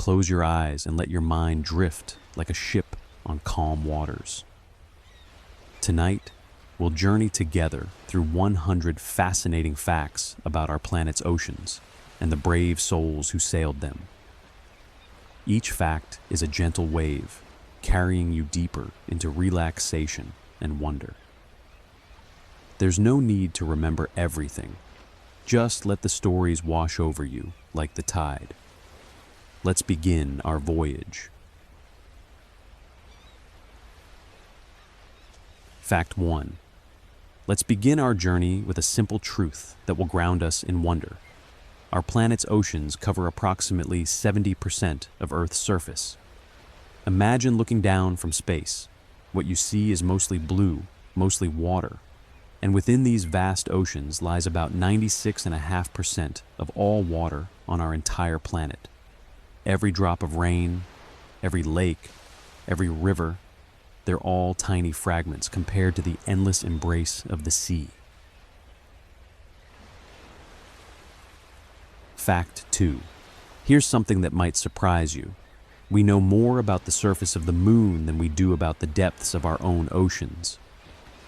close your eyes and let your mind drift like a ship on calm waters. Tonight, we'll journey together through 100 fascinating facts about our planet's oceans and the brave souls who sailed them. Each fact is a gentle wave, carrying you deeper into relaxation and wonder. There's no need to remember everything. Just let the stories wash over you like the tide. Let's begin our voyage. Fact 1. Let's begin our journey with a simple truth that will ground us in wonder. Our planet's oceans cover approximately 70% of Earth's surface. Imagine looking down from space. What you see is mostly blue, mostly water. And within these vast oceans lies about 96.5% of all water on our entire planet. Every drop of rain, every lake, every river, they're all tiny fragments compared to the endless embrace of the sea. Fact 2. Here's something that might surprise you. We know more about the surface of the moon than we do about the depths of our own oceans.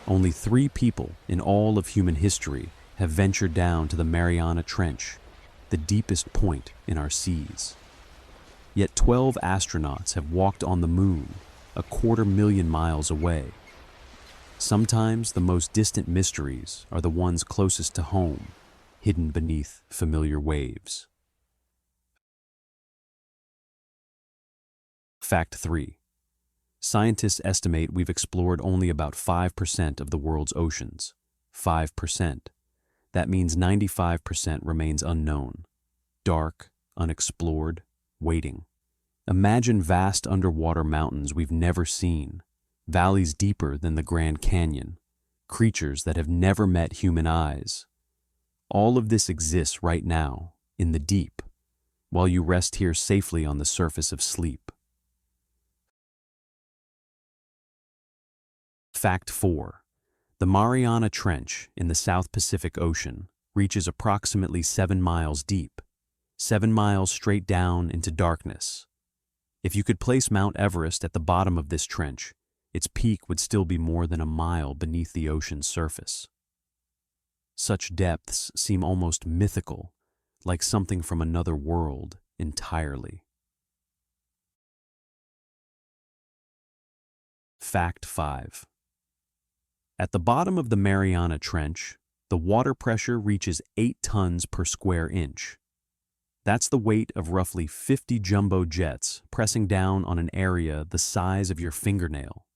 Only 3 people in all of human history have ventured down to the Mariana Trench, the deepest point in our seas. Yet 12 astronauts have walked on the moon, 250,000 miles away. Sometimes the most distant mysteries are the ones closest to home, hidden beneath familiar waves. Fact 3. Scientists estimate we've explored only about 5% of the world's oceans. 5%. That means 95% remains unknown. Dark, unexplored, waiting. Imagine vast underwater mountains we've never seen, valleys deeper than the Grand Canyon, creatures that have never met human eyes. All of this exists right now, in the deep, while you rest here safely on the surface of sleep. Fact 4. The Mariana Trench in the South Pacific Ocean reaches approximately 7 miles deep, 7 miles straight down into darkness. If you could place Mount Everest at the bottom of this trench, its peak would still be more than a mile beneath the ocean's surface. Such depths seem almost mythical, like something from another world entirely. Fact 5. At the bottom of the Mariana Trench, the water pressure reaches 8 tons per square inch. That's the weight of roughly 50 jumbo jets pressing down on an area the size of your fingernail.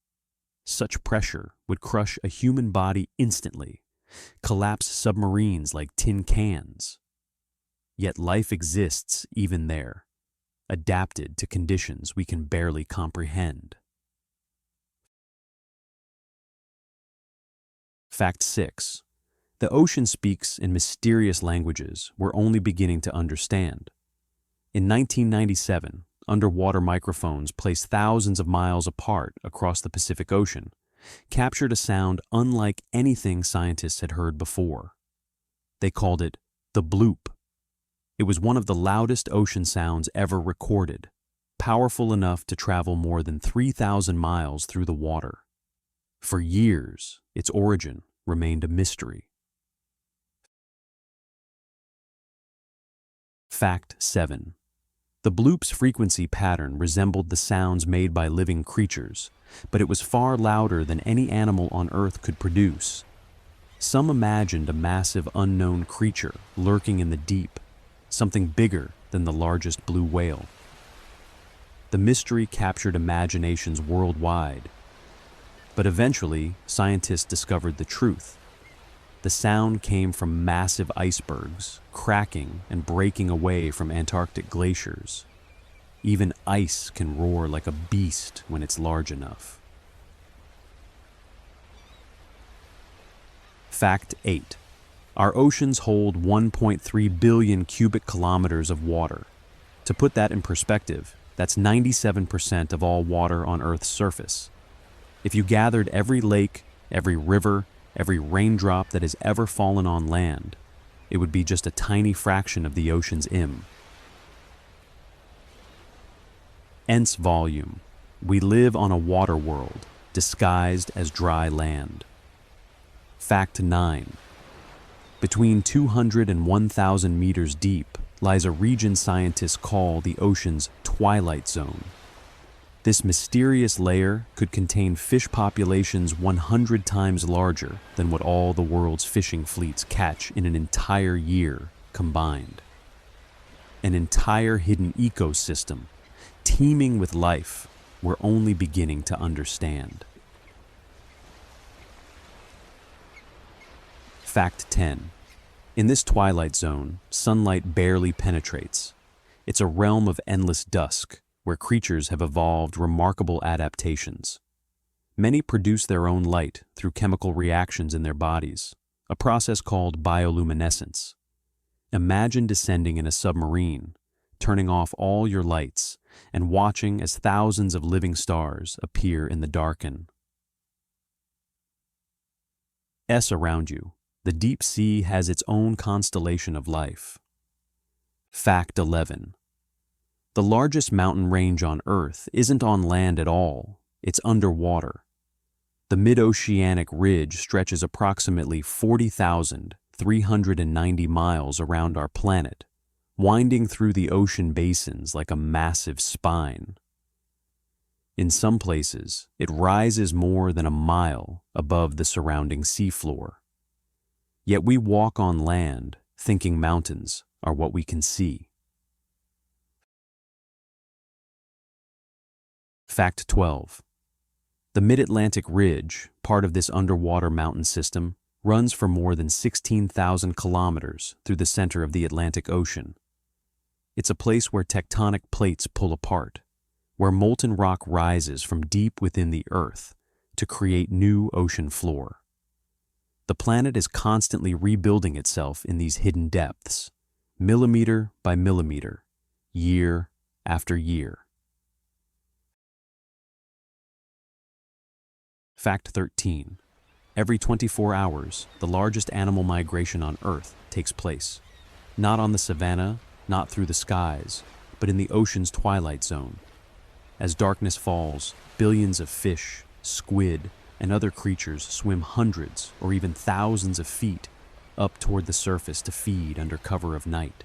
Such pressure would crush a human body instantly, collapse submarines like tin cans. Yet life exists even there, adapted to conditions we can barely comprehend. Fact 6. The ocean speaks in mysterious languages we're only beginning to understand. In 1997, underwater microphones placed thousands of miles apart across the Pacific Ocean captured a sound unlike anything scientists had heard before. They called it the bloop. It was one of the loudest ocean sounds ever recorded, powerful enough to travel more than 3,000 miles through the water. For years, its origin remained a mystery. Fact 7. The bloop's frequency pattern resembled the sounds made by living creatures, but it was far louder than any animal on Earth could produce. Some imagined a massive unknown creature lurking in the deep, something bigger than the largest blue whale. The mystery captured imaginations worldwide. But eventually, scientists discovered the truth. The sound came from massive icebergs, cracking and breaking away from Antarctic glaciers. Even ice can roar like a beast when it's large enough. Fact 8. Our oceans hold 1.3 billion cubic kilometers of water. To put that in perspective, that's 97% of all water on Earth's surface. If you gathered every lake, every river, every raindrop that has ever fallen on land, it would be just a tiny fraction of the ocean's im. Nth volume. We live on a water world, disguised as dry land. Fact 9. Between 200 and 1,000 meters deep lies a region scientists call the ocean's twilight zone. This mysterious layer could contain fish populations 100 times larger than what all the world's fishing fleets catch in an entire year combined. An entire hidden ecosystem, teeming with life, we're only beginning to understand. Fact 10. In this twilight zone, sunlight barely penetrates. It's a realm of endless dusk, where creatures have evolved remarkable adaptations. Many produce their own light through chemical reactions in their bodies, a process called bioluminescence. Imagine descending in a submarine, turning off all your lights, and watching as thousands of living stars appear in the darken. Around you, the deep sea has its own constellation of life. Fact 11. The largest mountain range on Earth isn't on land at all, it's underwater. The mid-oceanic ridge stretches approximately 40,390 miles around our planet, winding through the ocean basins like a massive spine. In some places, it rises more than a mile above the surrounding seafloor. Yet we walk on land, thinking mountains are what we can see. Fact 12. The Mid-Atlantic Ridge, part of this underwater mountain system, runs for more than 16,000 kilometers through the center of the Atlantic Ocean. It's a place where tectonic plates pull apart, where molten rock rises from deep within the Earth to create new ocean floor. The planet is constantly rebuilding itself in these hidden depths, millimeter by millimeter, year after year. Fact 13. Every 24 hours, the largest animal migration on Earth takes place. Not on the savanna, not through the skies, but in the ocean's twilight zone. As darkness falls, billions of fish, squid, and other creatures swim hundreds or even thousands of feet up toward the surface to feed under cover of night.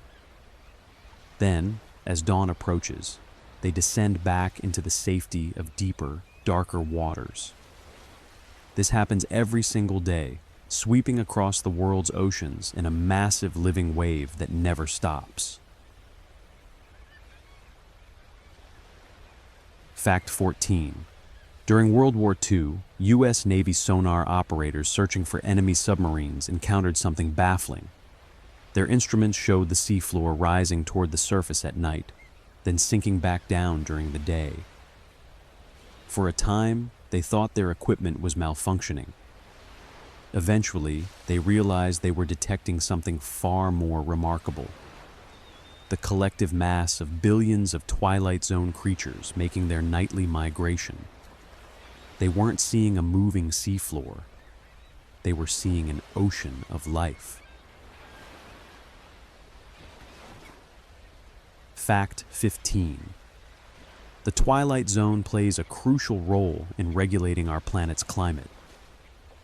Then, as dawn approaches, they descend back into the safety of deeper, darker waters. This happens every single day, sweeping across the world's oceans in a massive living wave that never stops. Fact 14. During World War II, U.S. Navy sonar operators searching for enemy submarines encountered something baffling. Their instruments showed the seafloor rising toward the surface at night, then sinking back down during the day. For a time, they thought their equipment was malfunctioning. Eventually, they realized they were detecting something far more remarkable. The collective mass of billions of Twilight Zone creatures making their nightly migration. They weren't seeing a moving seafloor. They were seeing an ocean of life. Fact 15. The Twilight Zone plays a crucial role in regulating our planet's climate.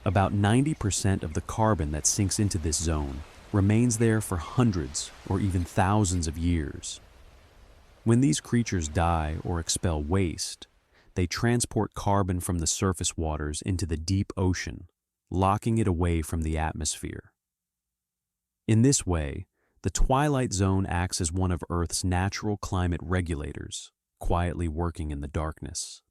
About 90% of the carbon that sinks into this zone remains there for hundreds or even thousands of years. When these creatures die or expel waste, they transport carbon from the surface waters into the deep ocean, locking it away from the atmosphere. In this way, the Twilight Zone acts as one of Earth's natural climate regulators, quietly working in the darkness.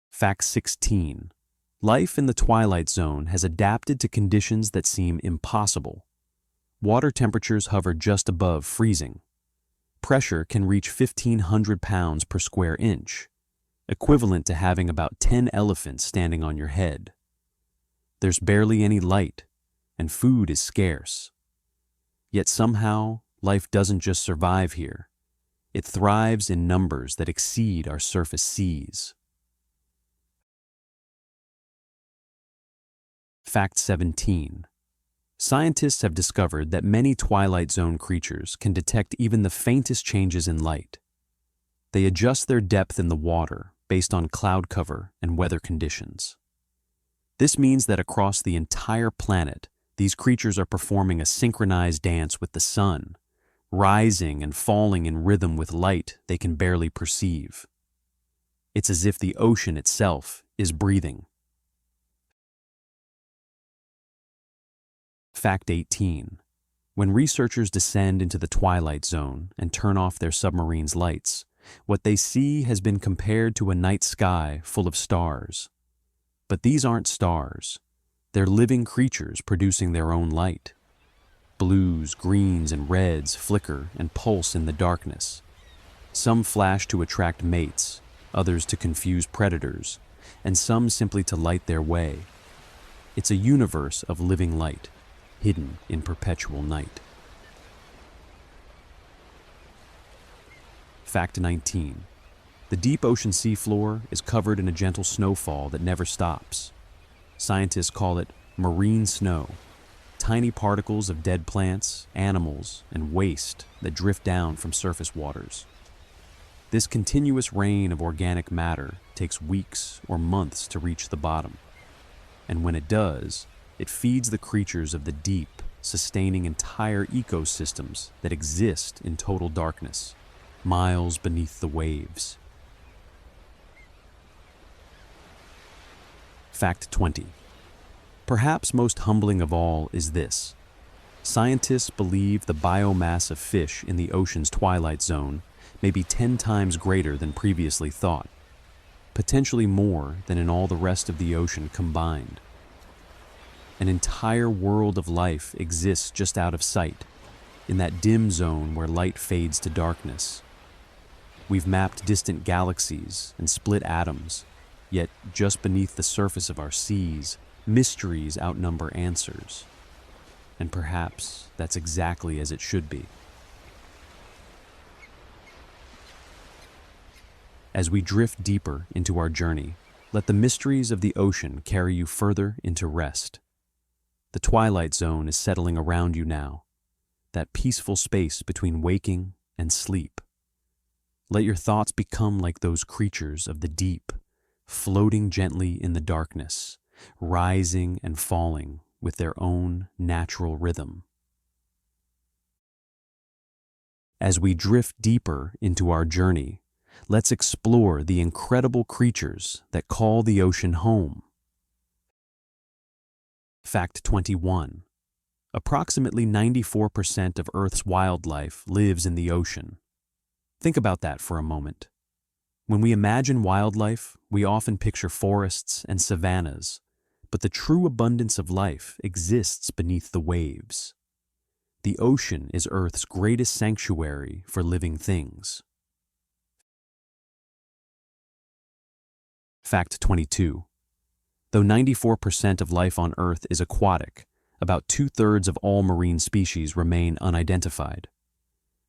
Fact 16. Life in the Twilight Zone has adapted to conditions that seem impossible. Water temperatures hover just above freezing. Pressure can reach 1,500 pounds per square inch, equivalent to having about 10 elephants standing on your head. There's barely any light, and food is scarce. Yet somehow, life doesn't just survive here. It thrives in numbers that exceed our surface seas. Fact 17. Scientists have discovered that many twilight zone creatures can detect even the faintest changes in light. They adjust their depth in the water based on cloud cover and weather conditions. This means that across the entire planet, these creatures are performing a synchronized dance with the sun, rising and falling in rhythm with light they can barely perceive. It's as if the ocean itself is breathing. Fact 18. When researchers descend into the twilight zone and turn off their submarine's lights, what they see has been compared to a night sky full of stars. But these aren't stars. They're living creatures producing their own light. Blues, greens, and reds flicker and pulse in the darkness. Some flash to attract mates, others to confuse predators, and some simply to light their way. It's a universe of living light, hidden in perpetual night. Fact 19. The deep ocean seafloor is covered in a gentle snowfall that never stops. Scientists call it marine snow, tiny particles of dead plants, animals, and waste that drift down from surface waters. This continuous rain of organic matter takes weeks or months to reach the bottom. And when it does, it feeds the creatures of the deep, sustaining entire ecosystems that exist in total darkness, miles beneath the waves. Fact 20. Perhaps most humbling of all is this. Scientists believe the biomass of fish in the ocean's twilight zone may be 10 times greater than previously thought, potentially more than in all the rest of the ocean combined. An entire world of life exists just out of sight, in that dim zone where light fades to darkness. We've mapped distant galaxies and split atoms, yet just beneath the surface of our seas, mysteries outnumber answers. And perhaps that's exactly as it should be. As we drift deeper into our journey, let the mysteries of the ocean carry you further into rest. The twilight zone is settling around you now, that peaceful space between waking and sleep. Let your thoughts become like those creatures of the deep, floating gently in the darkness, rising and falling with their own natural rhythm. As we drift deeper into our journey, let's explore the incredible creatures that call the ocean home. Fact 21. Approximately 94% of Earth's wildlife lives in the ocean. Think about that for a moment. When we imagine wildlife, we often picture forests and savannas, but the true abundance of life exists beneath the waves. The ocean is Earth's greatest sanctuary for living things. Fact 22. Though 94% of life on Earth is aquatic, about 2/3 of all marine species remain unidentified.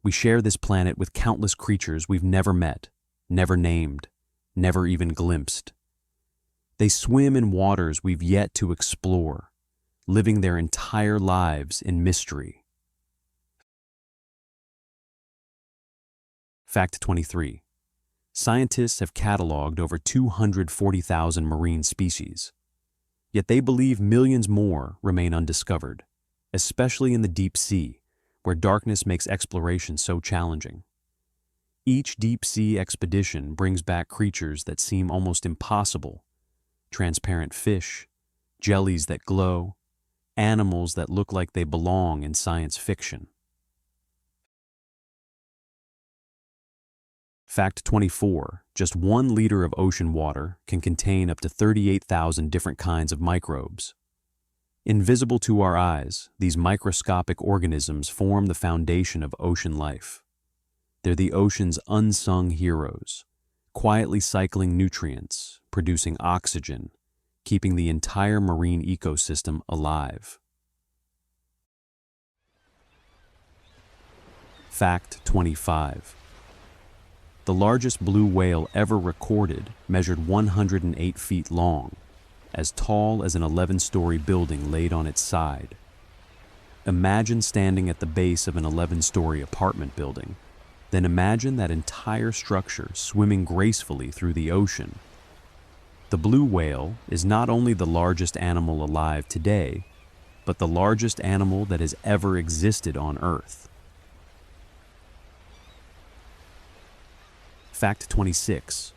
We share this planet with countless creatures we've never met, never named, never even glimpsed. They swim in waters we've yet to explore, living their entire lives in mystery. Fact 23. Scientists have cataloged over 240,000 marine species, yet they believe millions more remain undiscovered, especially in the deep sea, where darkness makes exploration so challenging. Each deep-sea expedition brings back creatures that seem almost impossible: transparent fish, jellies that glow, animals that look like they belong in science fiction. Fact 24. Just 1 liter of ocean water can contain up to 38,000 different kinds of microbes. Invisible to our eyes, these microscopic organisms form the foundation of ocean life. They're the ocean's unsung heroes, quietly cycling nutrients, producing oxygen, keeping the entire marine ecosystem alive. Fact 25. The largest blue whale ever recorded measured 108 feet long, as tall as an 11-story building laid on its side. Imagine standing at the base of an 11-story apartment building. Then imagine that entire structure swimming gracefully through the ocean. The blue whale is not only the largest animal alive today, but the largest animal that has ever existed on Earth. Fact 26.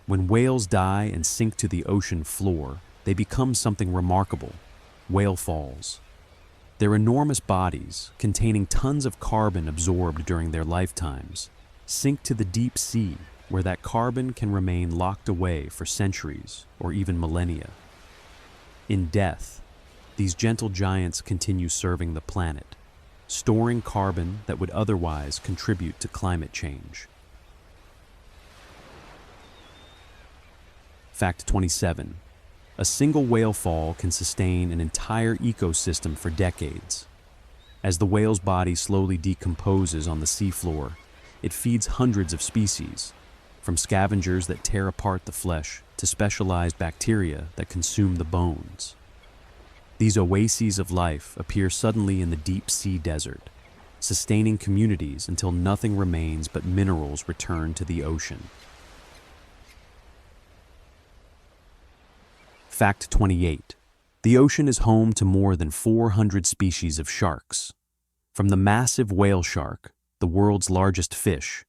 When whales die and sink to the ocean floor, they become something remarkable: whale falls. Their enormous bodies, containing tons of carbon absorbed during their lifetimes, sink to the deep sea, where that carbon can remain locked away for centuries or even millennia. In death, these gentle giants continue serving the planet, storing carbon that would otherwise contribute to climate change. Fact 27. A single whale fall can sustain an entire ecosystem for decades. As the whale's body slowly decomposes on the seafloor, it feeds hundreds of species, from scavengers that tear apart the flesh to specialized bacteria that consume the bones. These oases of life appear suddenly in the deep sea desert, sustaining communities until nothing remains but minerals return to the ocean. Fact 28. The ocean is home to more than 400 species of sharks. From the massive whale shark, the world's largest fish,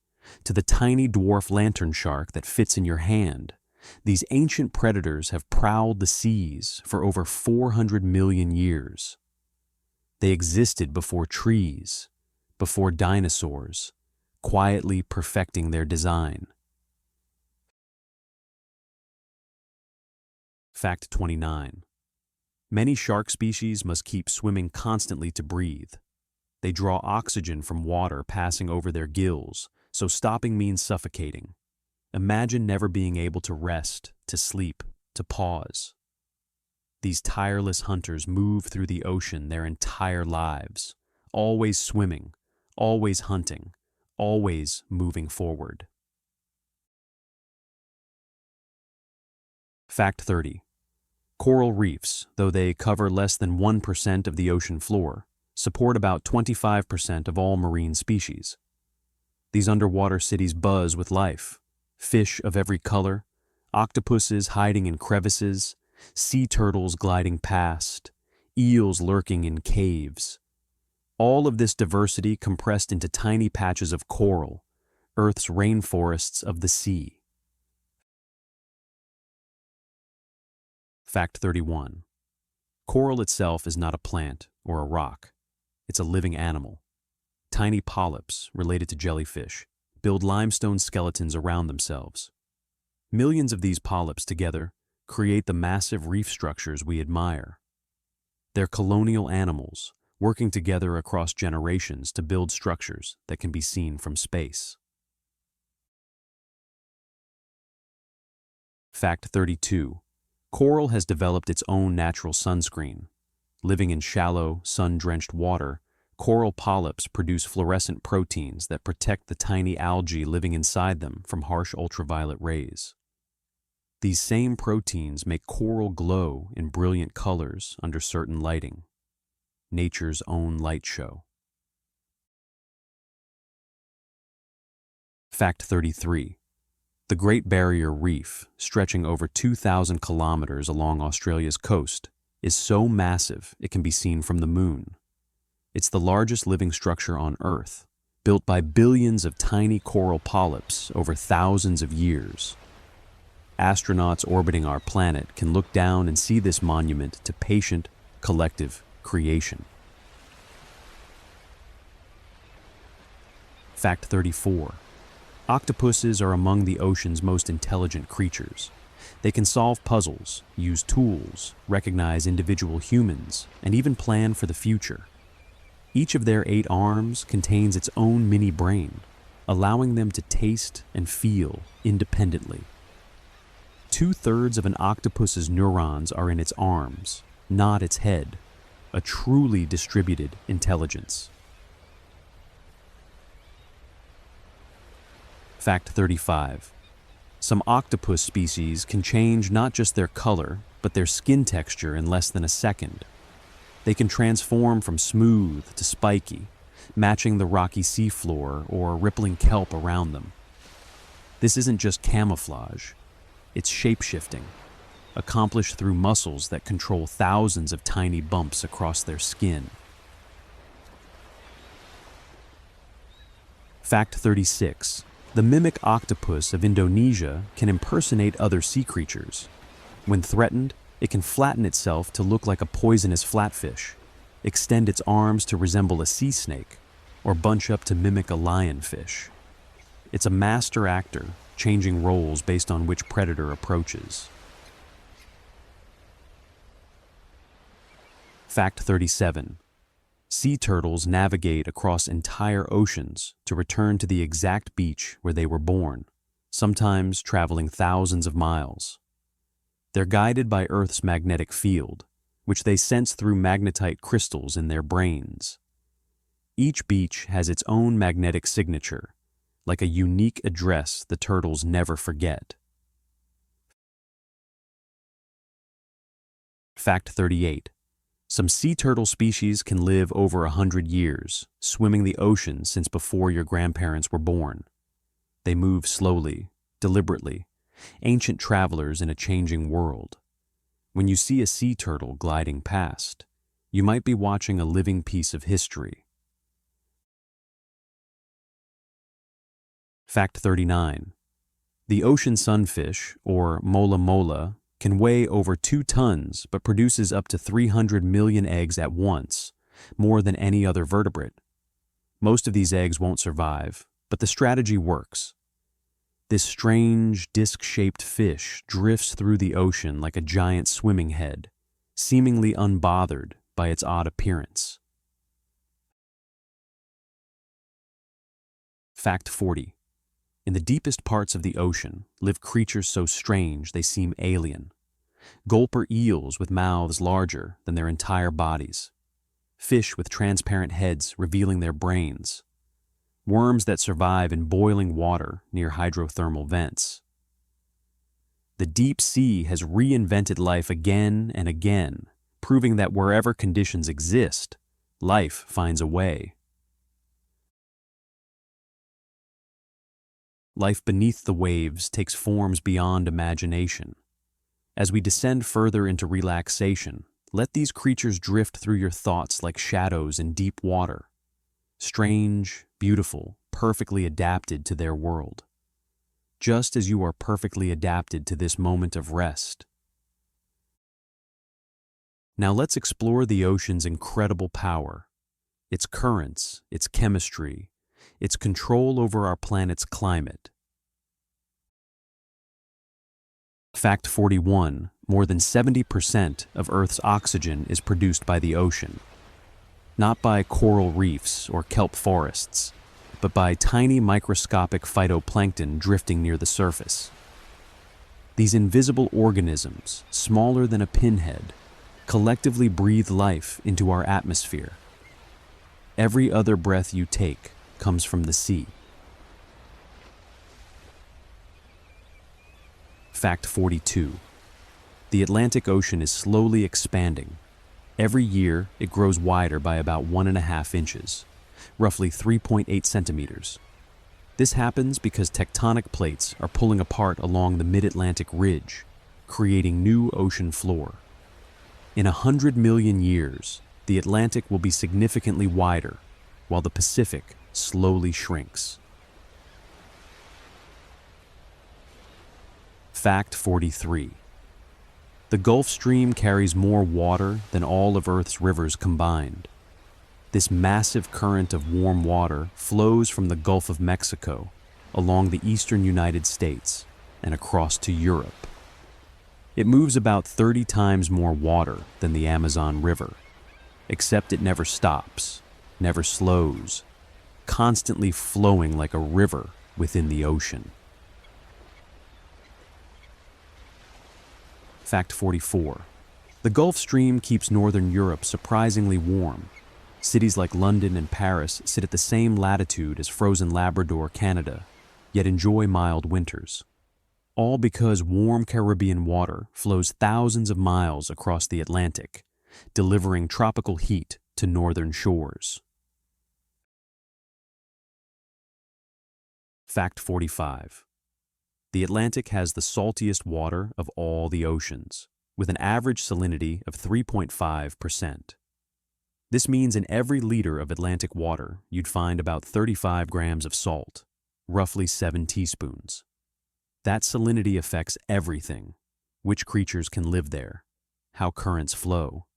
to the tiny dwarf lantern shark that fits in your hand, these ancient predators have prowled the seas for over 400 million years. They existed before trees, before dinosaurs, quietly perfecting their design. Fact 29. Many shark species must keep swimming constantly to breathe. They draw oxygen from water passing over their gills, so stopping means suffocating. Imagine never being able to rest, to sleep, to pause. These tireless hunters move through the ocean their entire lives, always swimming, always hunting, always moving forward. Fact 30. Coral reefs, though they cover less than 1% of the ocean floor, support about 25% of all marine species. These underwater cities buzz with life: fish of every color, octopuses hiding in crevices, sea turtles gliding past, eels lurking in caves. All of this diversity compressed into tiny patches of coral, Earth's rainforests of the sea. Fact 31. Coral itself is not a plant or a rock. It's a living animal. Tiny polyps, related to jellyfish, build limestone skeletons around themselves. Millions of these polyps together create the massive reef structures we admire. They're colonial animals, working together across generations to build structures that can be seen from space. Fact 32. Coral has developed its own natural sunscreen. Living in shallow, sun-drenched water, coral polyps produce fluorescent proteins that protect the tiny algae living inside them from harsh ultraviolet rays. These same proteins make coral glow in brilliant colors under certain lighting. Nature's own light show. Fact 33. The Great Barrier Reef, stretching over 2,000 kilometers along Australia's coast, is so massive it can be seen from the moon. It's the largest living structure on Earth, built by billions of tiny coral polyps over thousands of years. Astronauts orbiting our planet can look down and see this monument to patient, collective creation. Fact 34. Octopuses are among the ocean's most intelligent creatures. They can solve puzzles, use tools, recognize individual humans, and even plan for the future. Each of their 8 arms contains its own mini brain, allowing them to taste and feel independently. 2/3 of an octopus's neurons are in its arms, not its head, a truly distributed intelligence. Fact 35. Some octopus species can change not just their color, but their skin texture in less than a second. They can transform from smooth to spiky, matching the rocky seafloor or rippling kelp around them. This isn't just camouflage, it's shape-shifting, accomplished through muscles that control thousands of tiny bumps across their skin. Fact 36. The mimic octopus of Indonesia can impersonate other sea creatures. When threatened, it can flatten itself to look like a poisonous flatfish, extend its arms to resemble a sea snake, or bunch up to mimic a lionfish. It's a master actor, changing roles based on which predator approaches. Fact 37. Sea turtles navigate across entire oceans to return to the exact beach where they were born, sometimes traveling thousands of miles. They're guided by Earth's magnetic field, which they sense through magnetite crystals in their brains. Each beach has its own magnetic signature, like a unique address the turtles never forget. Fact 38. Some sea turtle species can live over 100 years, swimming the ocean since before your grandparents were born. They move slowly, deliberately, ancient travelers in a changing world. When you see a sea turtle gliding past, you might be watching a living piece of history. Fact 39. The ocean sunfish, or mola mola, can weigh over 2 tons but produces up to 300 million eggs at once, more than any other vertebrate. Most of these eggs won't survive, but the strategy works. This strange, disc-shaped fish drifts through the ocean like a giant swimming head, seemingly unbothered by its odd appearance. Fact 40. In the deepest parts of the ocean live creatures so strange they seem alien. Gulper eels with mouths larger than their entire bodies. Fish with transparent heads revealing their brains. Worms that survive in boiling water near hydrothermal vents. The deep sea has reinvented life again and again, proving that wherever conditions exist, life finds a way. Life beneath the waves takes forms beyond imagination. As we descend further into relaxation, let these creatures drift through your thoughts like shadows in deep water. Strange, beautiful, perfectly adapted to their world. Just as you are perfectly adapted to this moment of rest. Now let's explore the ocean's incredible power, its currents, its chemistry, its control over our planet's climate. Fact 41. More than 70% of Earth's oxygen is produced by the ocean. Not by coral reefs or kelp forests, but by tiny microscopic phytoplankton drifting near the surface. These invisible organisms, smaller than a pinhead, collectively breathe life into our atmosphere. Every other breath you take comes from the sea. Fact 42. The Atlantic Ocean is slowly expanding. Every year, it grows wider by about 1.5 inches, roughly 3.8 centimeters. This happens because tectonic plates are pulling apart along the mid-Atlantic ridge, creating new ocean floor. In 100 million years, the Atlantic will be significantly wider, while the Pacific slowly shrinks. Fact 43. The Gulf Stream carries more water than all of Earth's rivers combined. This massive current of warm water flows from the Gulf of Mexico, along the eastern United States, and across to Europe. It moves about 30 times more water than the Amazon River, except it never stops, never slows, constantly flowing like a river within the ocean. Fact 44. The Gulf Stream keeps northern Europe surprisingly warm. Cities like London and Paris sit at the same latitude as frozen Labrador, Canada, yet enjoy mild winters. All because warm Caribbean water flows thousands of miles across the Atlantic, delivering tropical heat to northern shores. Fact 45. The Atlantic has the saltiest water of all the oceans, with an average salinity of 3.5%. This means in every liter of Atlantic water, you'd find about 35 grams of salt, roughly 7 teaspoons. That salinity affects everything: which creatures can live there, how currents flow,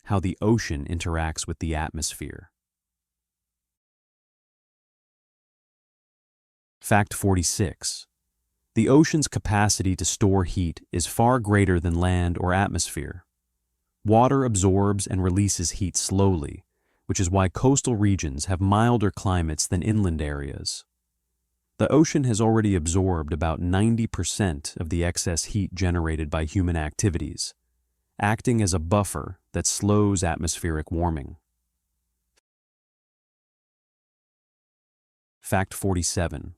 how the ocean interacts with the atmosphere. Fact 46. The ocean's capacity to store heat is far greater than land or atmosphere. Water absorbs and releases heat slowly, which is why coastal regions have milder climates than inland areas. The ocean has already absorbed about 90% of the excess heat generated by human activities, acting as a buffer that slows atmospheric warming. Fact 47.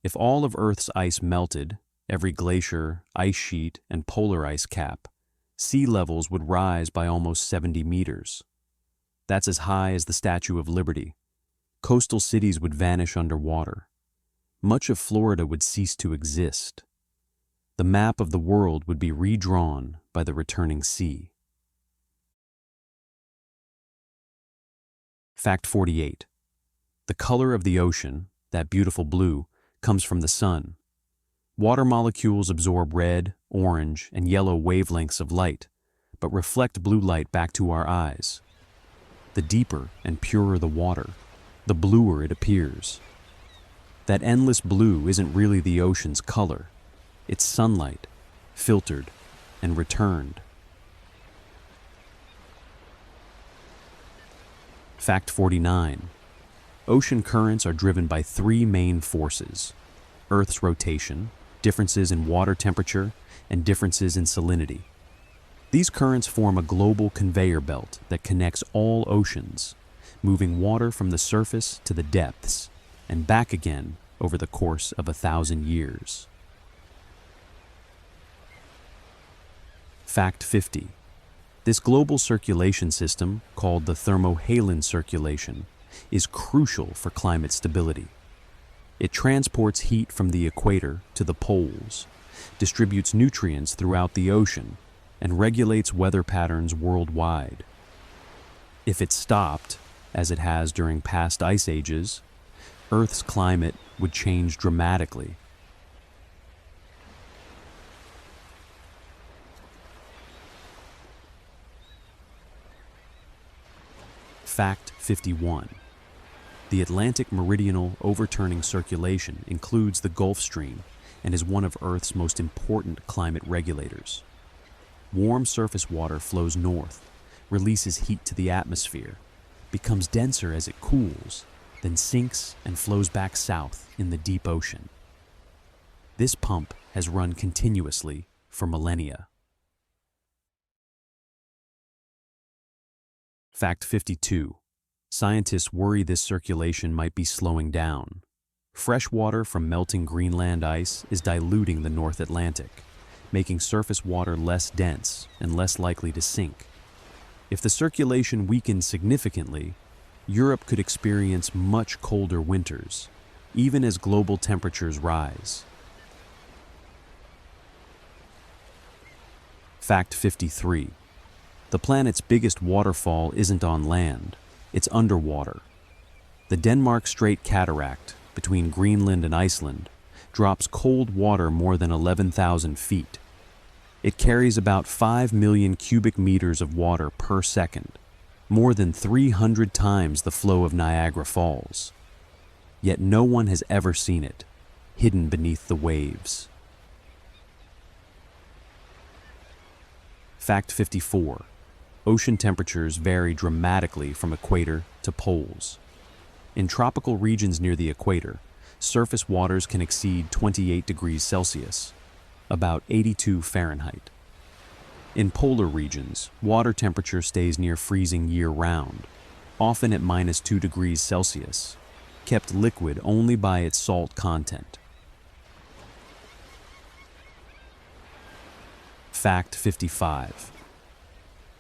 If all of Earth's ice melted, every glacier, ice sheet, and polar ice cap, sea levels would rise by almost 70 meters. That's as high as the Statue of Liberty. Coastal cities would vanish underwater. Much of Florida would cease to exist. The map of the world would be redrawn by the returning sea. Fact 48. The color of the ocean, that beautiful blue, comes from the sun. Water molecules absorb red, orange, and yellow wavelengths of light, but reflect blue light back to our eyes. The deeper and purer the water, the bluer it appears. That endless blue isn't really the ocean's color. It's sunlight, filtered and returned. Fact 49. Ocean currents are driven by 3 main forces: Earth's rotation, differences in water temperature, and differences in salinity. These currents form a global conveyor belt that connects all oceans, moving water from the surface to the depths and back again over the course of 1,000 years. Fact 50. This global circulation system, called the thermohaline circulation, is crucial for climate stability. It transports heat from the equator to the poles, distributes nutrients throughout the ocean, and regulates weather patterns worldwide. If it stopped, as it has during past ice ages, Earth's climate would change dramatically. Fact 51. The Atlantic meridional overturning circulation includes the Gulf Stream and is one of Earth's most important climate regulators. Warm surface water flows north, releases heat to the atmosphere, becomes denser as it cools, then sinks and flows back south in the deep ocean. This pump has run continuously for millennia. Fact 52. Scientists worry this circulation might be slowing down. Fresh water from melting Greenland ice is diluting the North Atlantic, making surface water less dense and less likely to sink. If the circulation weakens significantly, Europe could experience much colder winters, even as global temperatures rise. Fact 53. The planet's biggest waterfall isn't on land, it's underwater. The Denmark Strait Cataract, between Greenland and Iceland, drops cold water more than 11,000 feet. It carries about 5 million cubic meters of water per second, more than 300 times the flow of Niagara Falls. Yet no one has ever seen it, hidden beneath the waves. Fact 54. Ocean temperatures vary dramatically from equator to poles. In tropical regions near the equator, surface waters can exceed 28 degrees Celsius, about 82 Fahrenheit. In polar regions, water temperature stays near freezing year-round, often at -2 degrees Celsius, kept liquid only by its salt content. Fact 55.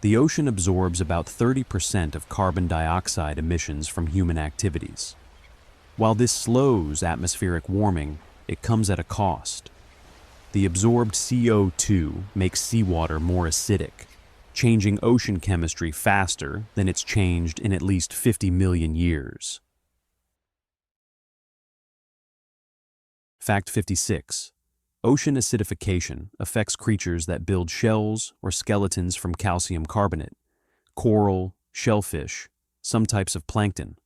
The ocean absorbs about 30% of carbon dioxide emissions from human activities. While this slows atmospheric warming, it comes at a cost. The absorbed CO2 makes seawater more acidic, changing ocean chemistry faster than it's changed in at least 50 million years. Fact 56. Ocean acidification affects creatures that build shells or skeletons from calcium carbonate, coral, shellfish, some types of plankton.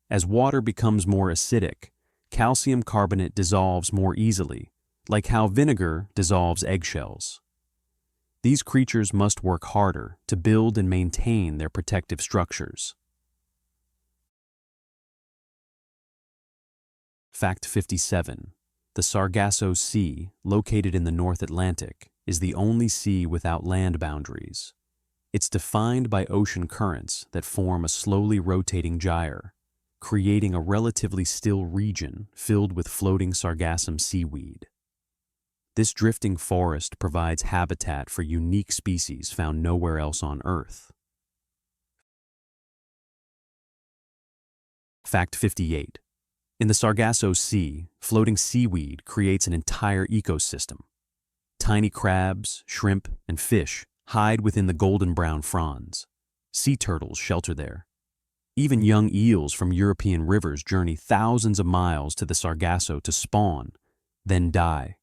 As water becomes more acidic, calcium carbonate dissolves more easily, like how vinegar dissolves eggshells. These creatures must work harder to build and maintain their protective structures. Fact 57. The Sargasso Sea, located in the North Atlantic, is the only sea without land boundaries. It's defined by ocean currents that form a slowly rotating gyre, creating a relatively still region filled with floating sargassum seaweed. This drifting forest provides habitat for unique species found nowhere else on Earth. Fact 58. In the Sargasso Sea, floating seaweed creates an entire ecosystem. Tiny crabs, shrimp, and fish hide within the golden brown fronds. Sea turtles shelter there. Even young eels from European rivers journey thousands of miles to the Sargasso to spawn, then die,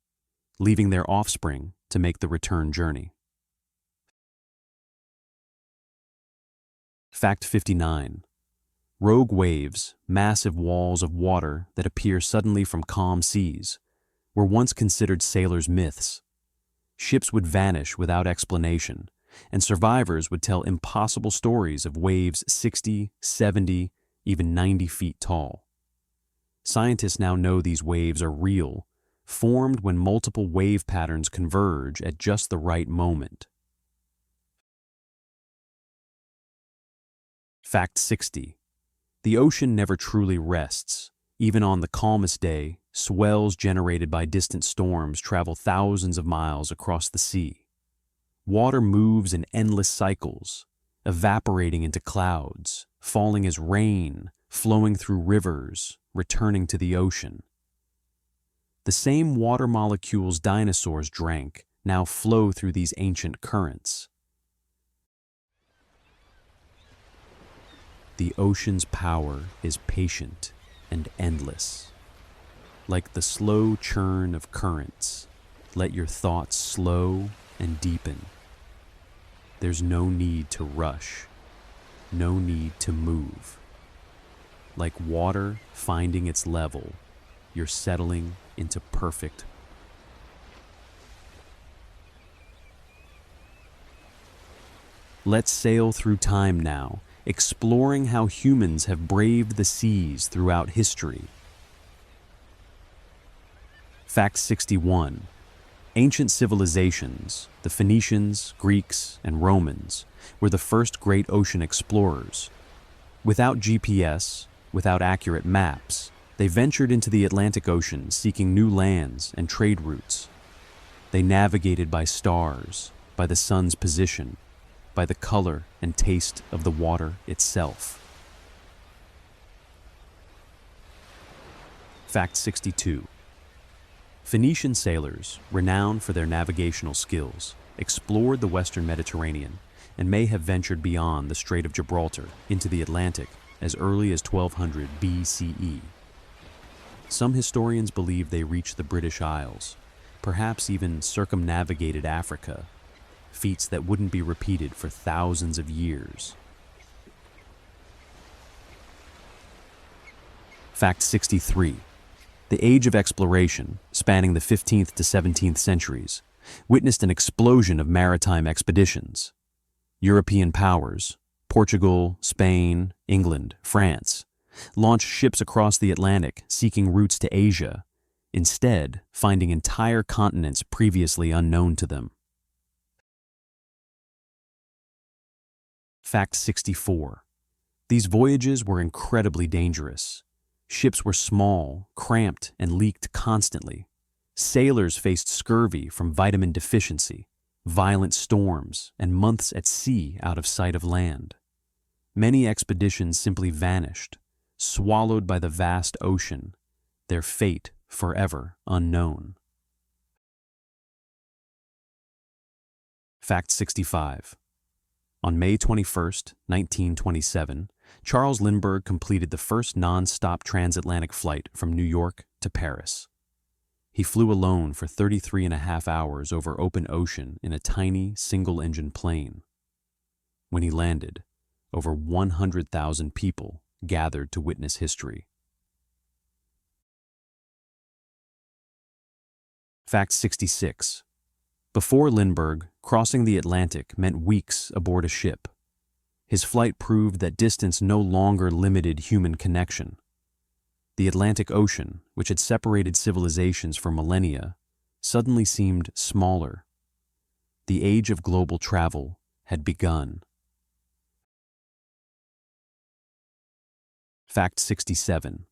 leaving their offspring to make the return journey. Fact 59. Rogue waves, massive walls of water that appear suddenly from calm seas, were once considered sailors' myths. Ships would vanish without explanation, and survivors would tell impossible stories of waves 60, 70, even 90 feet tall. Scientists now know these waves are real, formed when multiple wave patterns converge at just the right moment. Fact 60. The ocean never truly rests. Even on the calmest day, swells generated by distant storms travel thousands of miles across the sea. Water moves in endless cycles, evaporating into clouds, falling as rain, flowing through rivers, returning to the ocean. The same water molecules dinosaurs drank now flow through these ancient currents. The ocean's power is patient and endless. Like the slow churn of currents, let your thoughts slow and deepen. There's no need to rush, no need to move. Like water finding its level, you're settling into perfect. Let's sail through time now, exploring how humans have braved the seas throughout history. Fact 61. Ancient civilizations, the Phoenicians, Greeks, and Romans, were the first great ocean explorers. Without GPS, without accurate maps, they ventured into the Atlantic Ocean seeking new lands and trade routes. They navigated by stars, by the sun's position, by the color and taste of the water itself. Fact 62. Phoenician sailors, renowned for their navigational skills, explored the western Mediterranean and may have ventured beyond the Strait of Gibraltar into the Atlantic as early as 1200 BCE. Some historians believe they reached the British Isles, perhaps even circumnavigated Africa, feats that wouldn't be repeated for thousands of years. Fact 63. The age of exploration, spanning the 15th to 17th centuries, witnessed an explosion of maritime expeditions. European powers, Portugal, Spain, England, France, launched ships across the Atlantic seeking routes to Asia, instead finding entire continents previously unknown to them. Fact 64. These voyages were incredibly dangerous. Ships were small, cramped, and leaked constantly. Sailors faced scurvy from vitamin deficiency, violent storms, and months at sea out of sight of land. Many expeditions simply vanished, swallowed by the vast ocean, their fate forever unknown. Fact 65. On May 21, 1927, Charles Lindbergh completed the first non-stop transatlantic flight from New York to Paris. He flew alone for 33.5 hours over open ocean in a tiny, single-engine plane. When he landed, over 100,000 people gathered to witness history. Fact 66. Before Lindbergh, crossing the Atlantic meant weeks aboard a ship. His flight proved that distance no longer limited human connection. The Atlantic Ocean, which had separated civilizations for millennia, suddenly seemed smaller. The age of global travel had begun. Fact 67.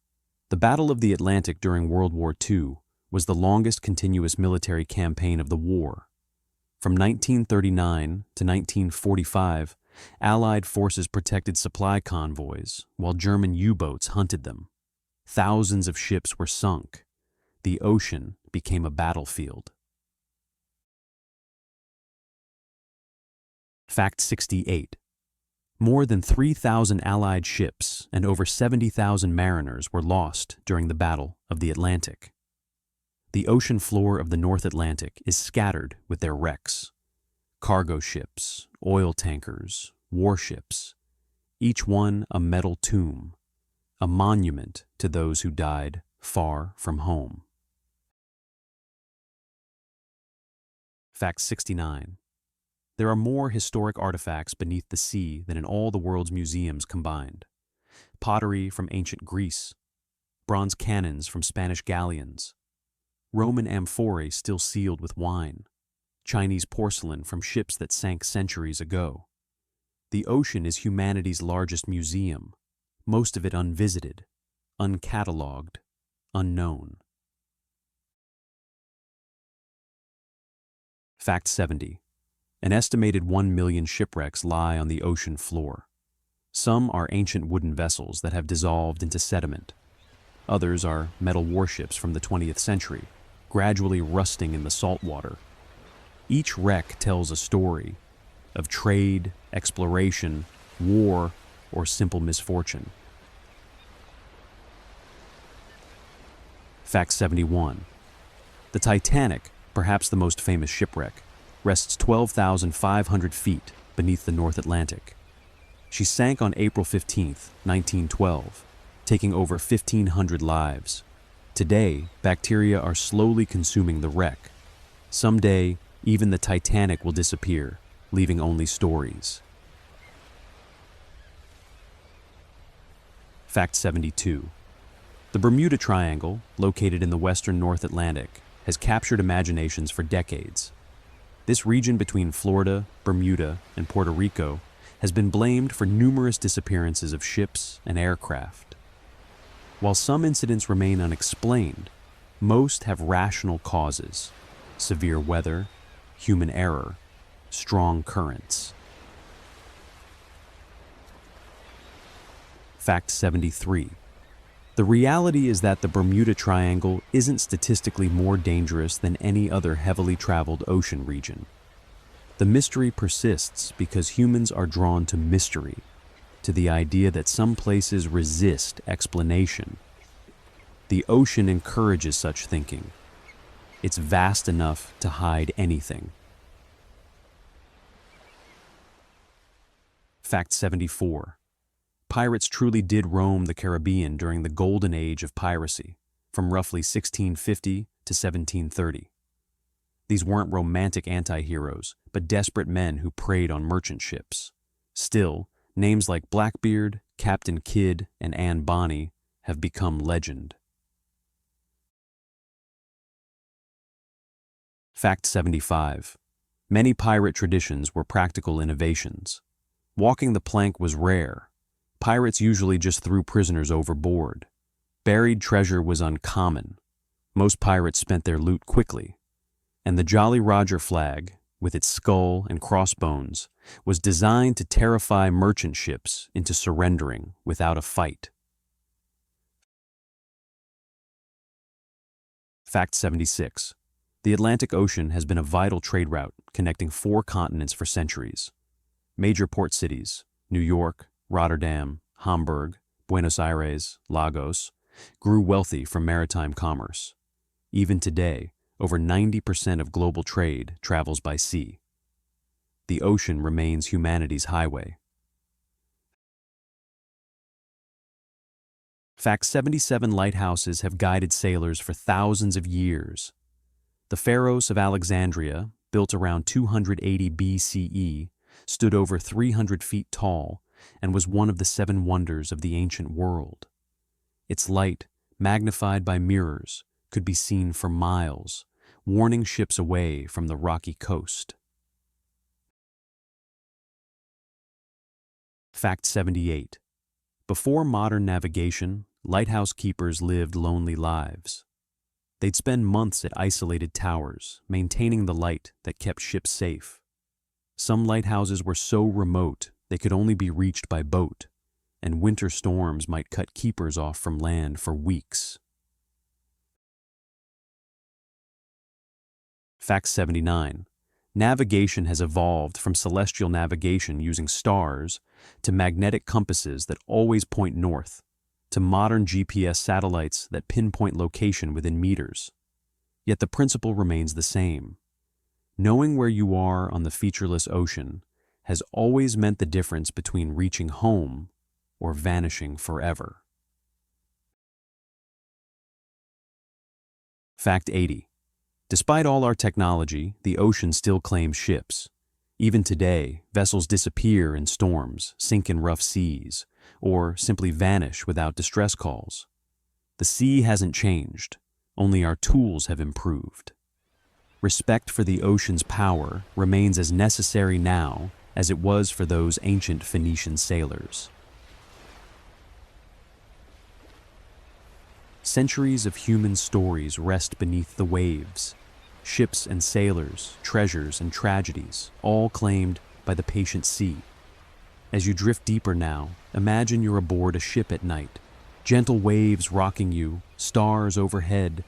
The Battle of the Atlantic during World War II was the longest continuous military campaign of the war. From 1939 to 1945, Allied forces protected supply convoys, while German U-boats hunted them. Thousands of ships were sunk. The ocean became a battlefield. Fact 68. More than 3,000 Allied ships and over 70,000 mariners were lost during the Battle of the Atlantic. The ocean floor of the North Atlantic is scattered with their wrecks. Cargo ships, oil tankers, warships, each one a metal tomb, a monument to those who died far from home. Fact 69. There are more historic artifacts beneath the sea than in all the world's museums combined. Pottery from ancient Greece, bronze cannons from Spanish galleons, Roman amphorae still sealed with wine, Chinese porcelain from ships that sank centuries ago. The ocean is humanity's largest museum, most of it unvisited, uncatalogued, unknown. Fact 70. An estimated 1 million shipwrecks lie on the ocean floor. Some are ancient wooden vessels that have dissolved into sediment. Others are metal warships from the 20th century, gradually rusting in the salt water. Each wreck tells a story of trade, exploration, war, or simple misfortune. Fact 71. The Titanic, perhaps the most famous shipwreck, rests 12,500 feet beneath the North Atlantic. She sank on April 15, 1912, taking over 1,500 lives. Today, bacteria are slowly consuming the wreck. Someday, even the Titanic will disappear, leaving only stories. Fact 72. The Bermuda Triangle, located in the western North Atlantic, has captured imaginations for decades. This region between Florida, Bermuda, and Puerto Rico has been blamed for numerous disappearances of ships and aircraft. While some incidents remain unexplained, most have rational causes: severe weather, human error, strong currents. Fact 73. The reality is that the Bermuda Triangle isn't statistically more dangerous than any other heavily traveled ocean region. The mystery persists because humans are drawn to mystery, to the idea that some places resist explanation. The ocean encourages such thinking. It's vast enough to hide anything. Fact 74. Pirates truly did roam the Caribbean during the golden age of piracy, from roughly 1650 to 1730. These weren't romantic anti-heroes, but desperate men who preyed on merchant ships. Still, names like Blackbeard, Captain Kidd, and Anne Bonny have become legend. Fact 75. Many pirate traditions were practical innovations. Walking the plank was rare. Pirates usually just threw prisoners overboard. Buried treasure was uncommon. Most pirates spent their loot quickly. And the Jolly Roger flag, with its skull and crossbones, was designed to terrify merchant ships into surrendering without a fight. Fact 76. The Atlantic Ocean has been a vital trade route connecting 4 continents for centuries. Major port cities, New York, Rotterdam, Hamburg, Buenos Aires, Lagos, grew wealthy from maritime commerce. Even today, over 90% of global trade travels by sea. The ocean remains humanity's highway. Fact 77. Lighthouses have guided sailors for thousands of years. The Pharos of Alexandria, built around 280 BCE, stood over 300 feet tall and was one of the 7 wonders of the ancient world. Its light, magnified by mirrors, could be seen for miles, warning ships away from the rocky coast. Fact 78. Before modern navigation, lighthouse keepers lived lonely lives. They'd spend months at isolated towers, maintaining the light that kept ships safe. Some lighthouses were so remote they could only be reached by boat, and winter storms might cut keepers off from land for weeks. Fact 79. Navigation has evolved from celestial navigation using stars to magnetic compasses that always point north, to modern GPS satellites that pinpoint location within meters. Yet the principle remains the same. Knowing where you are on the featureless ocean has always meant the difference between reaching home or vanishing forever. Fact 80. Despite all our technology, the ocean still claims ships. Even today, vessels disappear in storms, sink in rough seas, or simply vanish without distress calls. The sea hasn't changed, only our tools have improved. Respect for the ocean's power remains as necessary now as it was for those ancient Phoenician sailors. Centuries of human stories rest beneath the waves. Ships and sailors, treasures and tragedies, all claimed by the patient sea. As you drift deeper now, imagine you're aboard a ship at night. Gentle waves rocking you, stars overhead,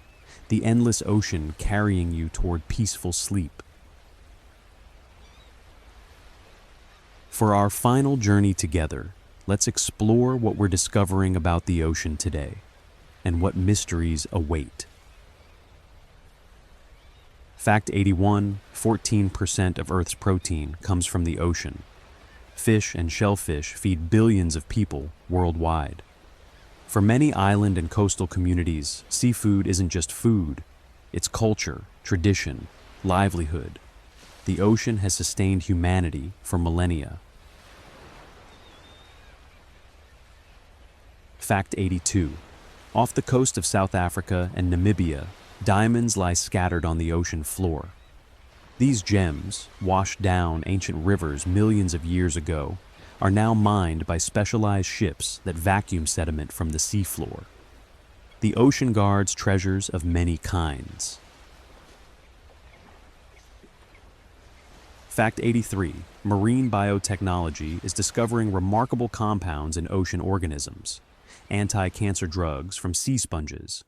the endless ocean carrying you toward peaceful sleep. For our final journey together, let's explore what we're discovering about the ocean today and what mysteries await. Fact 81. 14% of Earth's protein comes from the ocean. Fish and shellfish feed billions of people worldwide. For many island and coastal communities, seafood isn't just food, it's culture, tradition, livelihood. The ocean has sustained humanity for millennia. Fact 82. Off the coast of South Africa and Namibia, diamonds lie scattered on the ocean floor. These gems, washed down ancient rivers millions of years ago, are now mined by specialized ships that vacuum sediment from the seafloor. The ocean guards treasures of many kinds. Fact 83. Marine biotechnology is discovering remarkable compounds in ocean organisms. Anti-cancer drugs from sea sponges,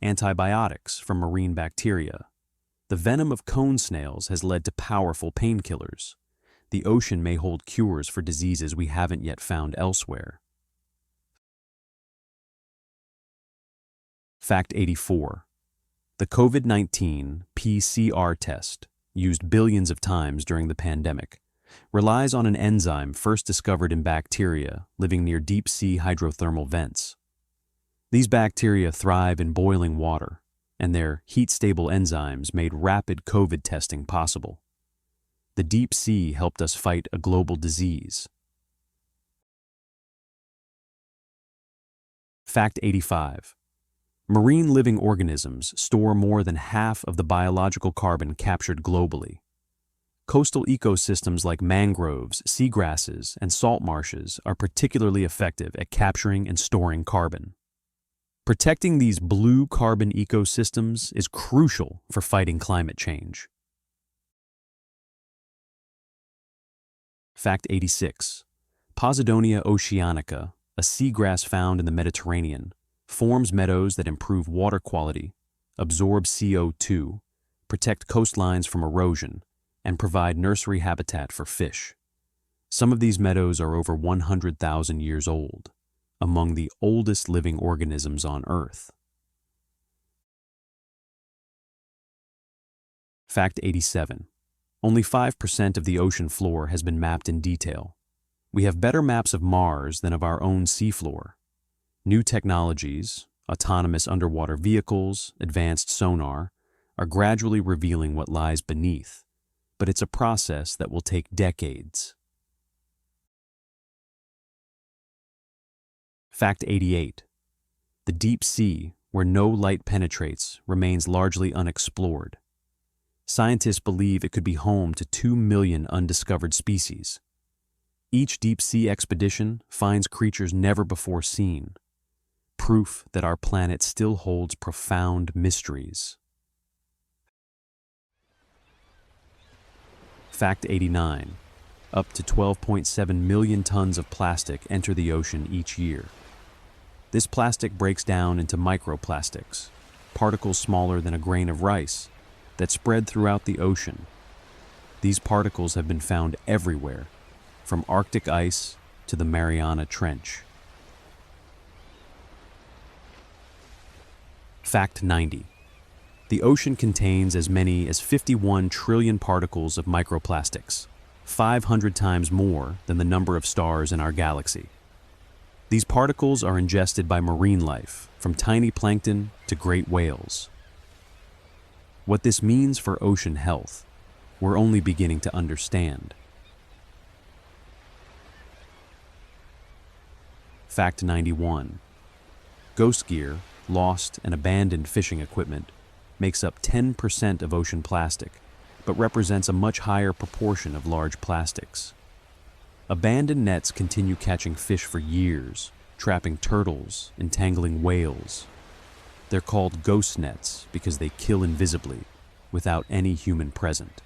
antibiotics from marine bacteria. The venom of cone snails has led to powerful painkillers. The ocean may hold cures for diseases we haven't yet found elsewhere. Fact 84. The COVID-19 PCR test, used billions of times during the pandemic, relies on an enzyme first discovered in bacteria living near deep-sea hydrothermal vents. These bacteria thrive in boiling water, and their heat-stable enzymes made rapid COVID testing possible. The deep sea helped us fight a global disease. Fact 85. Marine living organisms store more than half of the biological carbon captured globally. Coastal ecosystems like mangroves, seagrasses, and salt marshes are particularly effective at capturing and storing carbon. Protecting these blue carbon ecosystems is crucial for fighting climate change. Fact 86. Posidonia oceanica, a seagrass found in the Mediterranean, forms meadows that improve water quality, absorb CO2, protect coastlines from erosion, and provide nursery habitat for fish. Some of these meadows are over 100,000 years old, among the oldest living organisms on Earth. Fact 87. Only 5% of the ocean floor has been mapped in detail. We have better maps of Mars than of our own seafloor. New technologies, autonomous underwater vehicles, advanced sonar, are gradually revealing what lies beneath, but it's a process that will take decades. Fact 88. The deep sea, where no light penetrates, remains largely unexplored. Scientists believe it could be home to 2 million undiscovered species. Each deep-sea expedition finds creatures never before seen, proof that our planet still holds profound mysteries. Fact 89. Up to 12.7 million tons of plastic enter the ocean each year. This plastic breaks down into microplastics, particles smaller than a grain of rice, that spread throughout the ocean. These particles have been found everywhere, from Arctic ice to the Mariana Trench. Fact 90. The ocean contains as many as 51 trillion particles of microplastics, 500 times more than the number of stars in our galaxy. These particles are ingested by marine life, from tiny plankton to great whales. What this means for ocean health, we're only beginning to understand. Fact 91. Ghost gear, lost and abandoned fishing equipment, makes up 10% of ocean plastic, but represents a much higher proportion of large plastics. Abandoned nets continue catching fish for years, trapping turtles, entangling whales. They're called ghost nets because they kill invisibly, without any human present.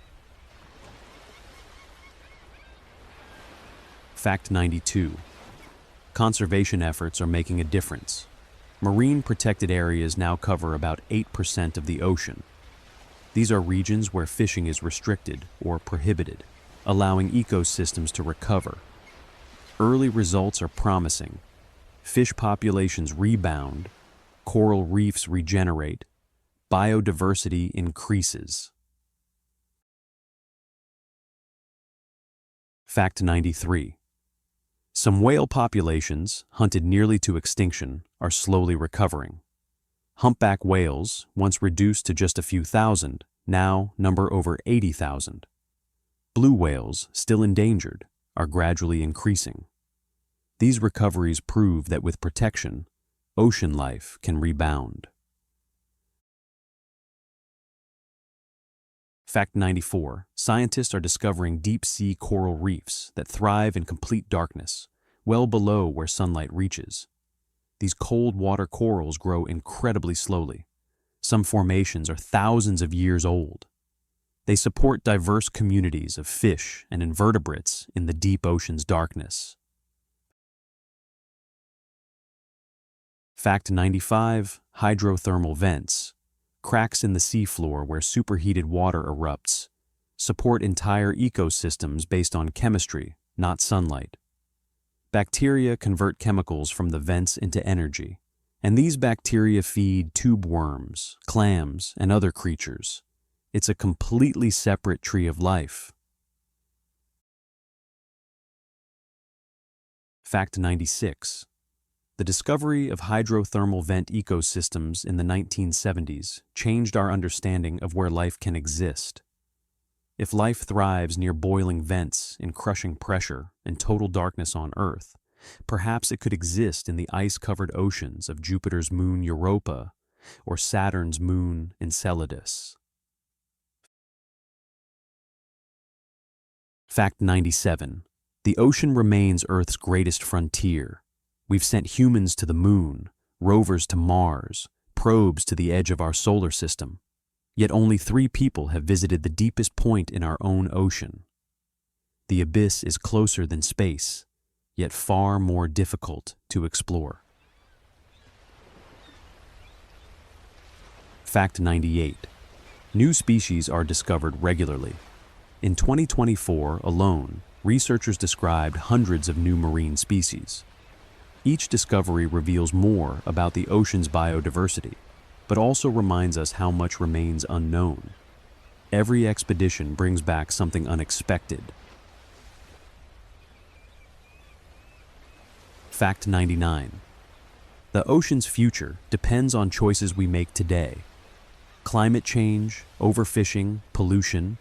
Fact 92. Conservation efforts are making a difference. Marine protected areas now cover about 8% of the ocean. These are regions where fishing is restricted or prohibited, allowing ecosystems to recover. Early results are promising. Fish populations rebound, coral reefs regenerate, biodiversity increases. Fact 93. Some whale populations, hunted nearly to extinction, are slowly recovering. Humpback whales, once reduced to just a few thousand, now number over 80,000. Blue whales, still endangered, are gradually increasing. These recoveries prove that with protection, ocean life can rebound. Fact 94. Scientists are discovering deep-sea coral reefs that thrive in complete darkness, well below where sunlight reaches. These cold water corals grow incredibly slowly. Some formations are thousands of years old. They support diverse communities of fish and invertebrates in the deep ocean's darkness. Fact 95. Hydrothermal vents, cracks in the seafloor where superheated water erupts, support entire ecosystems based on chemistry, not sunlight. Bacteria convert chemicals from the vents into energy, and these bacteria feed tube worms, clams, and other creatures. It's a completely separate tree of life. Fact 96. The discovery of hydrothermal vent ecosystems in the 1970s changed our understanding of where life can exist. If life thrives near boiling vents in crushing pressure and total darkness on Earth, perhaps it could exist in the ice-covered oceans of Jupiter's moon Europa or Saturn's moon Enceladus. Fact 97. The ocean remains Earth's greatest frontier. We've sent humans to the moon, rovers to Mars, probes to the edge of our solar system. Yet only 3 people have visited the deepest point in our own ocean. The abyss is closer than space, yet far more difficult to explore. Fact 98. New species are discovered regularly. In 2024 alone, researchers described hundreds of new marine species. Each discovery reveals more about the ocean's biodiversity, but also reminds us how much remains unknown. Every expedition brings back something unexpected. Fact 99. The ocean's future depends on choices we make today. Climate change, overfishing, pollution,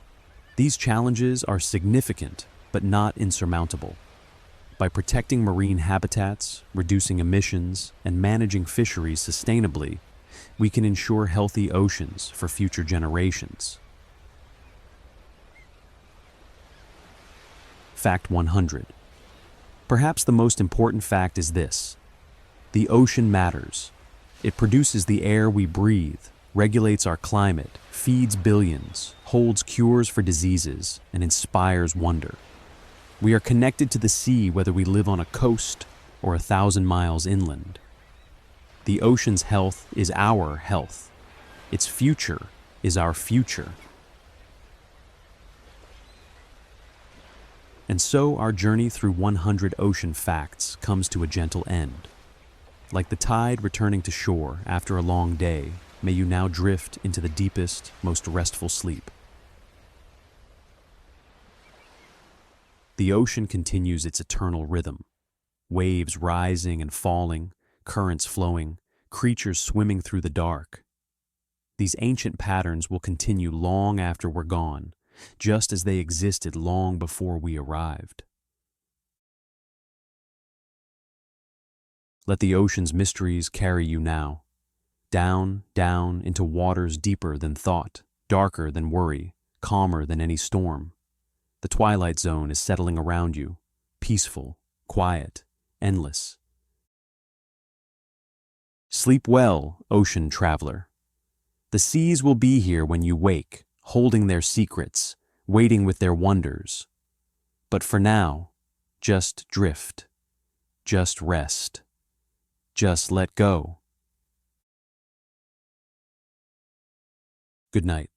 these challenges are significant but not insurmountable. By protecting marine habitats, reducing emissions, and managing fisheries sustainably, we can ensure healthy oceans for future generations. Fact 100. Perhaps the most important fact is this: the ocean matters. It produces the air we breathe, regulates our climate, feeds billions, holds cures for diseases, and inspires wonder. We are connected to the sea whether we live on a coast or 1,000 miles inland. The ocean's health is our health. Its future is our future. And so our journey through 100 ocean facts comes to a gentle end. Like the tide returning to shore after a long day, may you now drift into the deepest, most restful sleep. The ocean continues its eternal rhythm. Waves rising and falling, currents flowing, creatures swimming through the dark. These ancient patterns will continue long after we're gone, just as they existed long before we arrived. Let the ocean's mysteries carry you now. Down, down into waters deeper than thought, darker than worry, calmer than any storm. The twilight zone is settling around you, peaceful, quiet, endless. Sleep well, ocean traveler. The seas will be here when you wake, holding their secrets, waiting with their wonders. But for now, just drift, just rest, just let go. Good night.